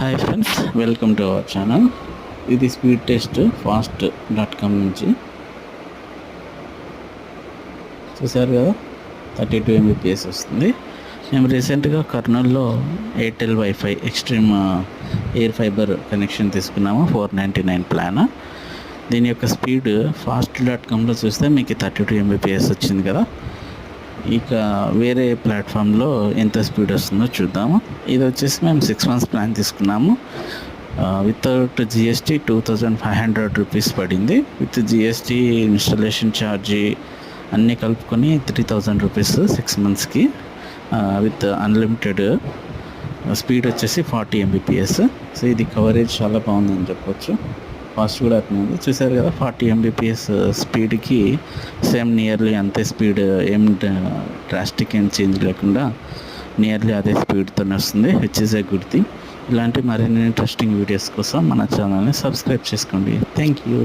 Hi friends, welcome to our channel. ఇది speed test fast.com నుంచి. చూసారు కదా, 32 Mbps వస్తుంది. మేము రీసెంట్గా కర్నూలులో Airtel wifi extreme air fibre connection తీసుకున్నాము. 499 ప్లాన్. దీని యొక్క స్పీడ్ fast.comలో చూస్తే మీకు 32 Mbps వచ్చింది కదా. ఇక వేరే ప్లాట్ఫామ్లో ఎంత స్పీడ్ వస్తుందో చూద్దాము. ఇది వచ్చేసి మేము 6 months ప్లాన్ తీసుకున్నాము. వితౌట్ జిఎస్టీ 2500 రూపీస్ పడింది. విత్ జిఎస్టీ ఇన్స్టాలేషన్ ఛార్జీ అన్నీ కలుపుకొని 3000 రూపీస్ 6 monthsకి. విత్ అన్లిమిటెడ్ స్పీడ్ వచ్చేసి 40 Mbps. సో ఇది కవరేజ్ చాలా బాగుందని చెప్పొచ్చు. ఫాస్ట్ కూడా అట్లా ఉంది. చూసారు కదా, 40 Mbps స్పీడ్కి సేమ్ నియర్లీ అంతే స్పీడ్, ఏం డ్రాస్టిక్ ఏం చేంజ్ లేకుండా నియర్లీ అదే స్పీడ్తోనే వస్తుంది, which is a good thing. ఇలాంటి మరిన్ని ఇంట్రెస్టింగ్ వీడియోస్ కోసం మన ఛానల్ని సబ్స్క్రైబ్ చేసుకోండి. Thank you.